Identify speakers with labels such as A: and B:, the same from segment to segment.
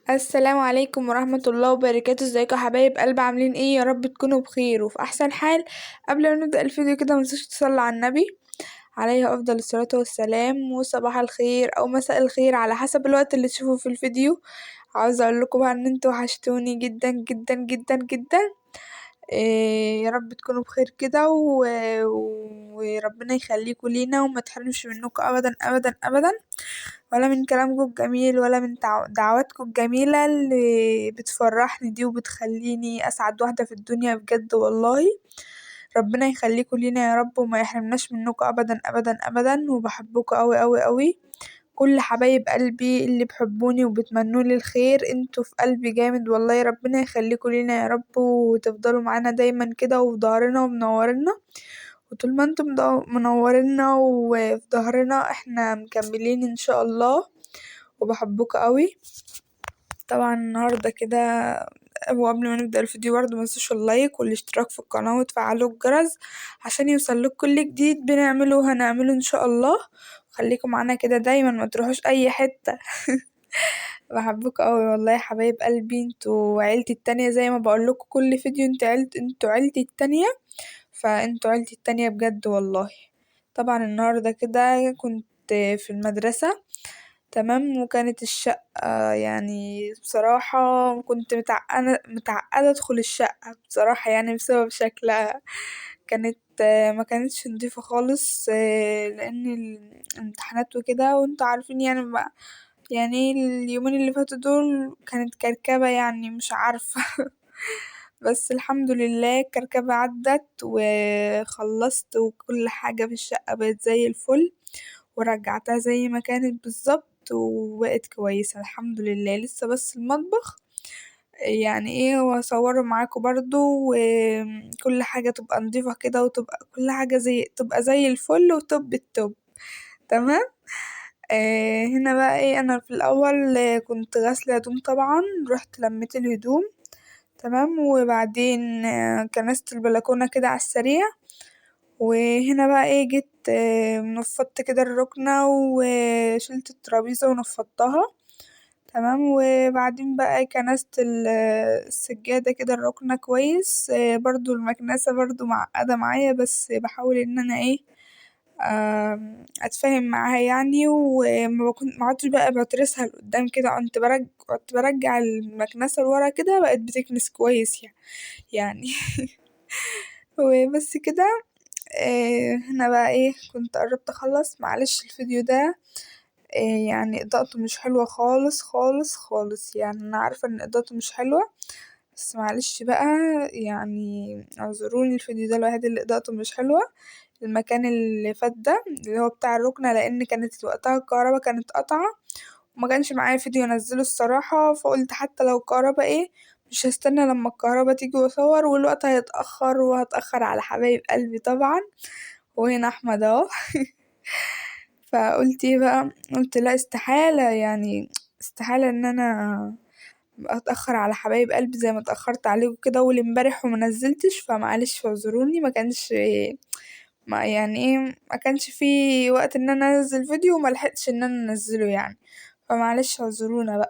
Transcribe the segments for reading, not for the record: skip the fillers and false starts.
A: السلام عليكم ورحمة الله وبركاته. ازيكم يا حبايب قلب؟ عاملين ايه؟ يا رب تكونوا بخير وفي احسن حال. قبل ما نبدأ الفيديو كده متنسوش تصلوا على النبي عليه افضل الصلاة والسلام، وصباح الخير او مساء الخير على حسب الوقت اللي تشوفوا في الفيديو. عاوزة اقول لكم بقى ان انتوا وحشتوني جدا جدا جدا جدا. يا رب تكونوا بخير كده وربنا يخليكوا لينا وما تحرمش منكم ابدا ابدا ابدا، ولا من كلامكم الجميل ولا من دعواتكم الجميلة اللي بتفرحني دي وبتخليني أسعد واحدة في الدنيا بجد والله. ربنا يخليكم لينا يا رب وما يحرمناش منكم أبدا أبدا أبدا، وبحبكم أوي أوي أوي. كل حبايب قلبي اللي بحبوني وبتمنولي الخير، انتوا في قلبي جامد والله. ربنا يخليكم لينا يا رب وتفضلوا معانا دايما كده وفي ظهرنا ومنورنا. وطول ما انتم منورينا وفي ظهرنا احنا مكملين ان شاء الله، وبحبكوا قوي. طبعا النهارده كده، وقبل ما نبدأ الفيديو برضه متنسوش اللايك والاشتراك في القناة وتفعلوا الجرس عشان يوصلك كل جديد بنعمله وهنعمله ان شاء الله. خليكم معانا كده دايما، ما تروحوش اي حتة. بحبكوا قوي والله يا حبايب قلبي، انتوا عيلتي التانية زي ما بقولكوا كل فيديو، انتوا عيلتي التانية، فانتوا عيلتي التانية بجد والله. طبعا النهاردة كده كنت في المدرسة، تمام، وكانت الشقة يعني بصراحة كنت متعقدة ادخل الشقة بصراحة، يعني بسبب شكلها. كانت ما كانتش نضيفة خالص، لان الامتحانات وكده وانتوا عارفين يعني بقى، يعني اليومين اللي فاتوا دول كانت كركبة يعني مش عارفة. بس الحمد لله الكركبة عدت وخلصت وكل حاجة في الشقة بقت زي الفل، ورجعتها زي ما كانت بالظبط وبقت كويسة الحمد لله. لسه بس المطبخ يعني ايه، وهصوره معاكم برضو وكل حاجة تبقى نضيفة كده وتبقى كل حاجة تبقى زي الفل وتوب التوب، تمام. هنا بقى ايه، انا في الاول كنت غاسلة هدوم طبعا، رحت لميت الهدوم، تمام، وبعدين كنست البلكونة كده على السريع. وهنا بقى ايه، جيت نفضت كده الركنة وشلت الترابيزة ونفضتها، تمام. وبعدين بقى كنست السجادة كده الركنة كويس، برضو المكنسة برضو معقدة معايا، بس بحاول ان انا ايه، اتفاهم معاها يعني. وما بكون ما عدتش بقى بترسها لقدام كده، كنت برجع المكنسة لورا كده، بقت بتكنس كويس يعني. وبس كده. هنا بقى ايه، كنت قربت اخلص، معلش الفيديو ده يعني اضاءته مش حلوة خالص خالص خالص، يعني انا عارفة ان اضاءته مش حلوة، بس معلش بقى يعني اعذروني. الفيديو ده الوحيد اللي اضاءته مش حلوة، المكان اللي فات ده اللي هو بتاع الركنة، لان كانت وقتها الكهرباء كانت قطعة وما كانش معايا فيديو انزله الصراحة، فقلت حتى لو الكهرباء ايه، مش هستنى لما الكهرباء تيجي واصور، والوقت هيتأخر وهتأخر على حبايب قلبي طبعا. وهنا احمد اهو. فقلت ايه بقى، قلت لا استحالة يعني، استحالة ان انا اتأخر على حبايب قلبي زي ما اتأخرت عليكم كده اول امبارح ومنزلتش، فمعلش اعذروني. ما كانش ما يعني ايه، ما كانش في وقت ان انا انزل فيديو وملحقتش ان انا انزله يعني، فمعلش اعذرونا بقى.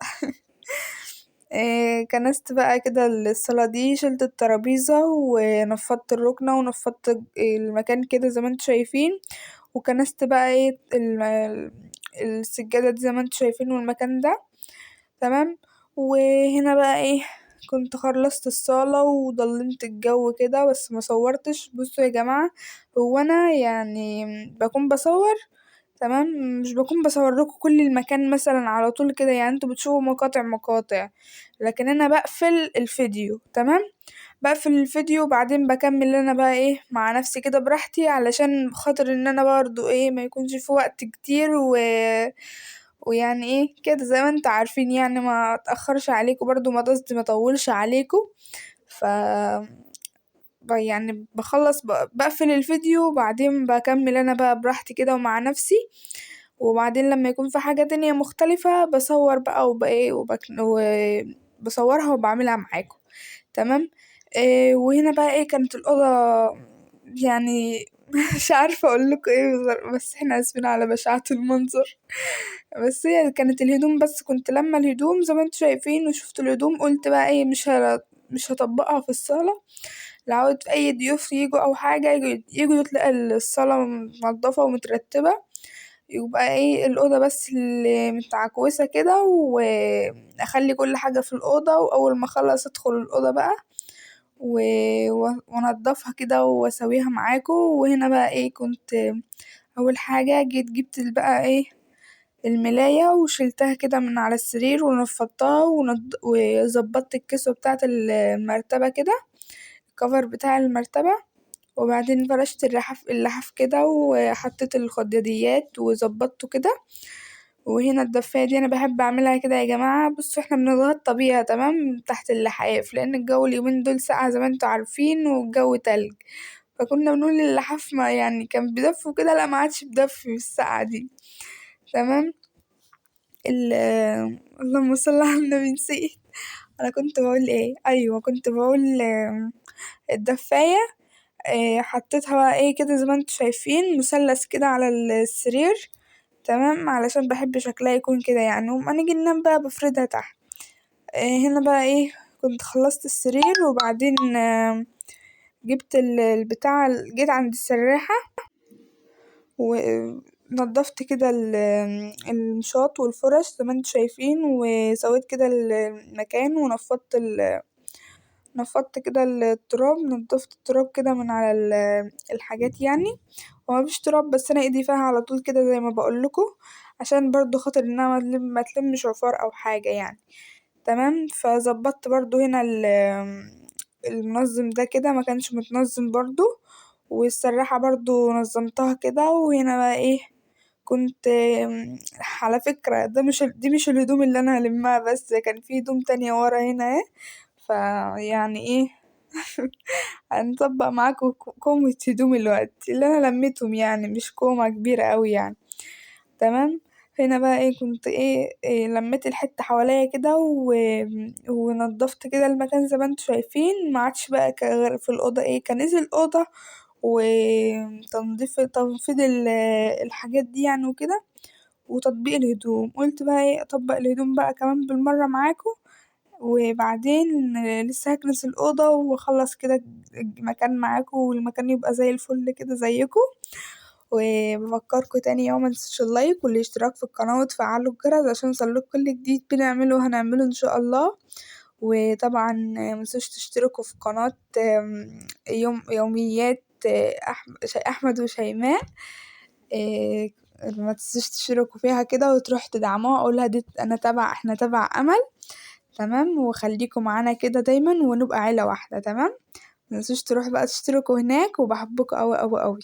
A: كنست بقى كده الصالة دي، شلت الترابيزة ونفضت الركنة ونفضت المكان كده زي ما انتوا شايفين، وكنست بقى ايه السجادة دي زي ما انتوا شايفين والمكان ده، تمام. وهنا بقى ايه، كنت خلصت الصالة وضلمت الجو كده بس ما صورتش. بصوا يا جماعة، هو انا يعني بكون بصور، تمام، مش بكون بصور لكم كل المكان مثلا على طول كده، يعني انتوا بتشوفوا مقاطع مقاطع، لكن انا بقفل الفيديو، تمام، بقفل الفيديو وبعدين بكمل انا بقى ايه مع نفسي كده براحتي، علشان خاطر ان انا برضو ايه ما يكونش في وقت كتير ويعني ايه كده زي ما انتوا عارفين، يعني ما اتاخرش عليكم برضو، ما قصدي ما اطولش عليكم. ف يعني بخلص بقفل الفيديو وبعدين بكمل انا بقى براحتي كده ومع نفسي، وبعدين لما يكون في حاجة تانية مختلفة بصور بقى وبايه وبصورها وبعملها معاكم، تمام. وهنا بقى ايه، كانت الأوضة يعني مش عارفة اقولكوا ايه بس احنا اسفين على بشاعة المنظر. بس هي كانت الهدوم بس، كنت لما الهدوم زي ما انتوا شايفين وشفت الهدوم قلت بقى ايه مش هطبقها في الصالة، لعود في اي ضيوف يجوا او حاجة يجوا تلاقي الصالة منضفة ومترتبة، يبقى ايه الأوضة بس اللي متعكوسة كده، وأخلي كل حاجة في الأوضة، وأول ما أخلص أدخل الأوضة بقى وأنضفها كده وأسويها معاكم. وهنا بقى ايه كنت أول حاجة جيت جبت بقى ايه الملاية وشلتها كده من على السرير ونفضتها وظبطت الكسوة بتاعة المرتبة كده، الكفر بتاع المرتبة، وبعدين فرشت اللحاف كده وحطيت الخداديات وظبطته كده. وهنا الدفاية دي انا بحب اعملها كده يا جماعة. بصوا احنا بنتغطى بيها تمام تحت اللحاف، لان الجو اليومين دول ساقعة زي ما انتوا عارفين والجو تلج، فكنا بنقول للحاف ما يعني كان بيدفي كده، لا ما عادش بدفي بالساعة دي. تمام. ال اللهم صل على النبي نسيت انا كنت بقول ايه، ايوه كنت بقول الدفاية حطيتها بقى ايه كده زي ما انتوا شايفين مثلث كده على السرير، تمام، علشان بحب شكلها يكون كده يعني، وما نيجي ننام بقى بفردها تحت. هنا بقى ايه كنت خلصت السرير، وبعدين جبت البتاع، جيت عند السراحة ونضفت كده المشاط والفرش زي ما انتوا شايفين، وسويت كده المكان ونفضت نفضت كده التراب، نضفت التراب كده من على الحاجات يعني. هو مفيش تراب بس انا ايدي فيها على طول كده زي ما بقولكوا، عشان برضو خاطر انها ما تلمش عفار او حاجة يعني. تمام. فظبطت برضو هنا المنظم ده كده ما كانش متنظم برضو، والسراحة برضو نظمتها كده. وهنا بقى ايه كنت على فكرة دي مش الهدوم اللي انا هلمها بس، كان في هدوم تانية ورا هنا اهي، فيعني ايه هنطبق معاكم كومة هدوم الوقت اللي انا لميتهم يعني، مش كومة كبيرة اوي يعني. تمام. هنا بقى ايه كنت إيه لميت الحتة حواليا كده ونضفت كده المكان زي ما انتوا شايفين، ما عادش بقى غير في الأوضة ايه كنزل الأوضة تنفيض الحاجات دي يعني وكده، وتطبيق الهدوم. قلت بقى ايه اطبق الهدوم بقى كمان بالمرة معاكم، وبعدين لسه هكنس الأوضة واخلص كده المكان معاكم، والمكان يبقى زي الفل كده زيكم. وبفكركم تاني يوم متنسوش اللايك والاشتراك في القناة وتفعلوا الجرس عشان يوصلكوا كل جديد بنعمله وهنعمله ان شاء الله. وطبعا متنسوش تشتركوا في قناة يوميات احمد وشيماء، آه، ما تنسوش تشتركوا فيها كده وتروح تدعموها، اقولها دي احنا تبع امل. تمام. وخليكم معانا كده دايما ونبقى عيلة واحدة. تمام. متنسوش تروحوا بقى تشتركوا هناك، وبحبكم اوي اوي اوي.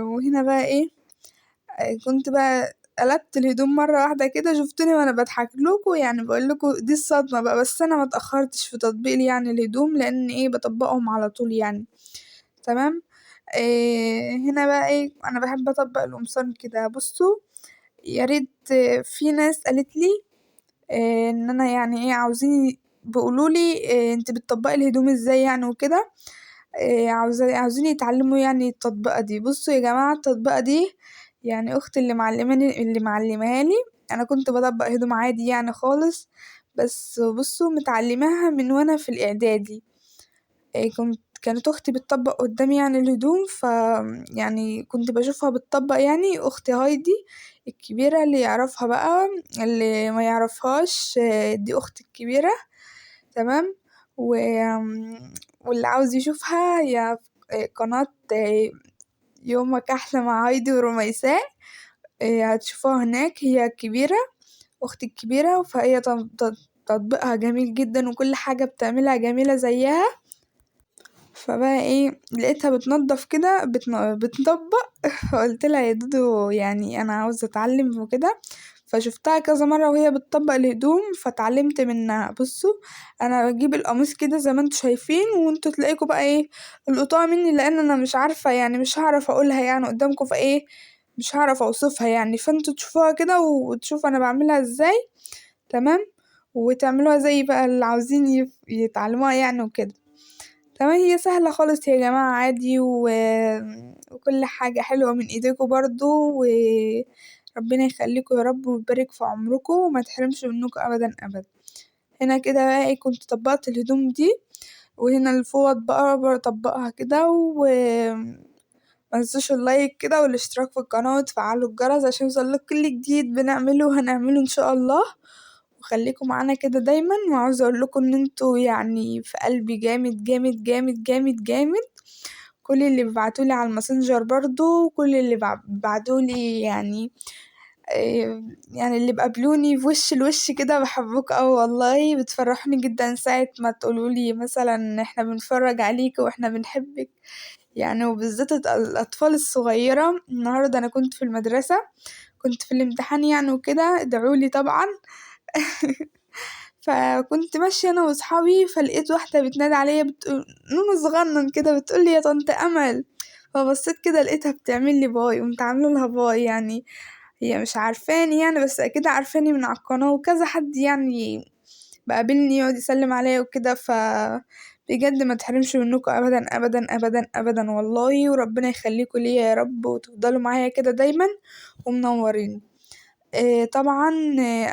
A: وهنا بقى ايه كنت بقى قلبت الهدوم مرة واحدة كده، شفتوني وانا بضحك لكم يعني بقول لكم دي الصدمة بقى، بس انا ما اتأخرتش في تطبيق يعني الهدوم لان ايه بطبقهم على طول يعني. تمام. هنا بقى ايه انا بحب اطبق القمصان كده. بصوا يا ريت في ناس قالت لي ان انا يعني ايه عاوزين بيقولولي انت بتطبقي الهدوم ازاي يعني وكده، عاوزين يتعلموا يعني التطبيقة دي. بصوا يا جماعة التطبيقة دي يعني اختي اللي معلمها لي، انا كنت بطبق هدوم عادي يعني خالص، بس بصوا متعلماها من وانا في الاعدادي. كانت اختي بتطبق قدامي يعني الهدوم، يعني كنت بشوفها بتطبق يعني اختي هايدي الكبيرة، اللي يعرفها بقى، اللي ما يعرفهاش دي اختي الكبيرة. تمام. و... واللي عاوز يشوفها هي قناة يومك أحلى مع هايدي ورميساء، هتشوفوها هناك. هي كبيرة أختي الكبيرة، فهي تطبيقها جميل جدا وكل حاجة بتعملها جميلة زيها. فبقى ايه لقيتها بتنضف كده بتطبق فقلت لها يا دودو يعني انا عاوزة اتعلم وكده، فشفتها كذا مرة وهي بتطبق الهدوم فتعلمت منها. بصوا انا بجيب القميص كده زي ما انتوا شايفين، وانتوا تلاقيكوا بقى ايه القطاع مني، لان انا مش عارفة يعني مش هعرف اقولها يعني قدامكم فايه مش هعرف اوصفها يعني، فانتوا تشوفوها كده وتشوفوا انا بعملها ازاي. تمام. وتعملوها زي بقى اللي عاوزين يتعلموها يعني وكده. تمام. هي سهلة خالص يا جماعة عادي وكل حاجة حلوة من ايديكوا برضو، وربنا يخليكوا يا رب ويبارك في عمركوا وما تحرمش منكوا ابدا ابدا. هنا كده بقى ايه كنت طبقت الهدوم دي، وهنا الفوط بقى بطبقها كده متنسوش اللايك كده والاشتراك في القناة وتفعلوا الجرس عشان يوصلك كل جديد بنعمله وهنعمله ان شاء الله. وخليكم معانا كده دايما، وعاوزة اقولكم ان انتوا يعني في قلبي جامد جامد جامد جامد جامد. كل اللي بيبعتولي على الماسنجر برضو، كل اللي بعتولي يعني يعني اللي بقابلوني في وش الوش كده بحبوك اوي والله، بتفرحوني جدا ساعة ما تقولولي مثلا احنا بنتفرج عليك واحنا بنحبك يعني. وبالذات الأطفال الصغيرة، النهاردة أنا كنت في المدرسة، كنت في الامتحان يعني وكده، ادعولي طبعا. فكنت ماشية أنا وصحابي فلقيت واحدة بتنادي عليا بتقول نونو صغنن كده بتقولي يا طنط أمل. فبصيت كده لقيتها بتعملي باي، قمت عاملة لها باي يعني. هي مش عارفاني يعني بس أكيد عارفاني من على القناة، وكذا حد يعني بقابلني يقعد يسلم عليا وكده. بجد ما تحرمش منكم ابدا ابدا ابدا ابدا والله، وربنا يخليكم ليا يا رب وتفضلوا معايا كده دايما ومنورين. طبعا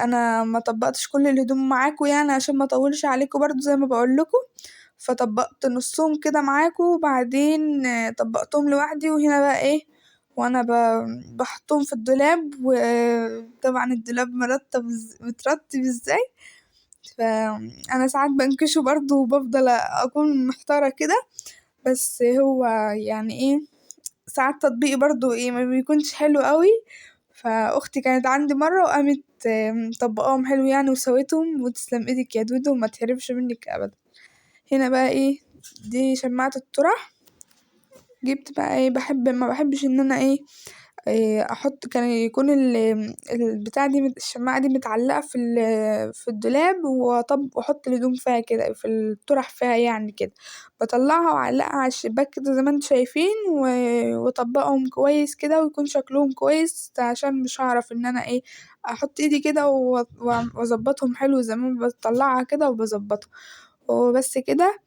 A: انا ما طبقتش كل الهدوم معاكم يعني عشان ما اطولش عليكم برضو زي ما بقول لكم، فطبقت نصهم كده معاكم وبعدين طبقتهم لوحدي. وهنا بقى ايه وانا بحطهم في الدولاب، وطبعا الدولاب مترتب ازاي. فانا ساعات بنكشه برضو وبفضل اكون محتارة كده، بس هو يعني ايه ساعات تطبيقي برضو ايه ما بيكونش حلو قوي. فاختي كانت عندي مرة وقامت مطبقاهم حلو يعني وسويتهم، وتسلم ايدك يا دودو وما تهربش منك ابدا. هنا بقى ايه دي شماعة الطرح. جبت بقى ايه ما بحبش ان انا ايه احط، كان يكون البتاع دي الشماعة دي متعلقة في الدولاب، واحط الهدوم فيها كده في الطرح فيها يعني كده، بطلعها واعلقها على الشباك كده زي ما انتوا شايفين واطبقهم كويس كده ويكون شكلهم كويس، عشان مش هعرف ان انا ايه احط ايدي كده واظبطهم حلو زي ما بطلعها كده وبظبطها وبس كده.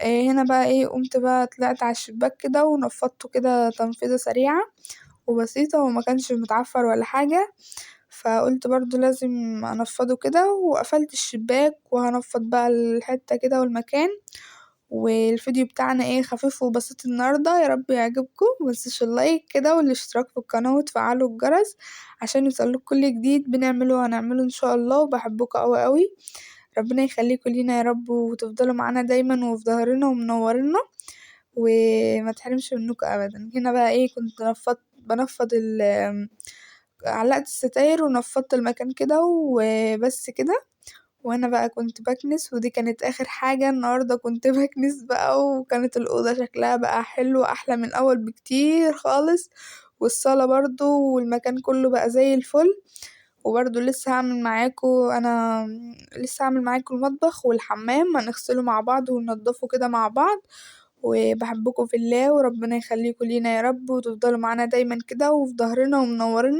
A: هنا بقى ايه قمت بقى طلعت على الشباك كده ونفضته كده تنفيضة سريعة وبسيطة، وما كانش متعفر ولا حاجة. فقلت برضو لازم انفضه كده، وقفلت الشباك وهنفض بقى الحتة كده والمكان. والفيديو بتاعنا ايه خفيف وبسيط النهاردة، يا رب يعجبكم. متنسوش اللايك كده والاشتراك في القناة وتفعلوا الجرس عشان يوصلك كل جديد بنعمله وهنعمله ان شاء الله. وبحبكم اوي اوي، ربنا يخليكم لينا يا رب وتفضلوا معانا دايما وفي ظهرنا ومنورنا وما تحرمش منكم ابدا. هنا بقى ايه كنت بنفض علقت الستاير ونفضت المكان كده وبس كده. وانا بقى كنت بكنس، ودي كانت اخر حاجة النهاردة كنت بكنس بقى، وكانت الأوضة شكلها بقى حلو احلى من الاول بكتير خالص، والصالة برضو والمكان كله بقى زي الفل. وبرضو لسه هعمل معاكم المطبخ والحمام هنغسله مع بعض وننضفه كده مع بعض. وبحبكم في الله وربنا يخليكم لينا يا رب وتفضلوا معانا دايما كده وفي ظهرنا ومنورنا.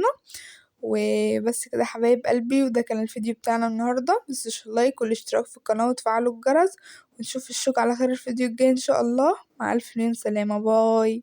A: وبس كده حبايب قلبي، وده كان الفيديو بتاعنا النهاردة. متنسوش اللايك والاشتراك في القناة وتفعلوا الجرس، ونشوف الشوك على خير الفيديو الجاي ان شاء الله. مع الف سلامة، باي.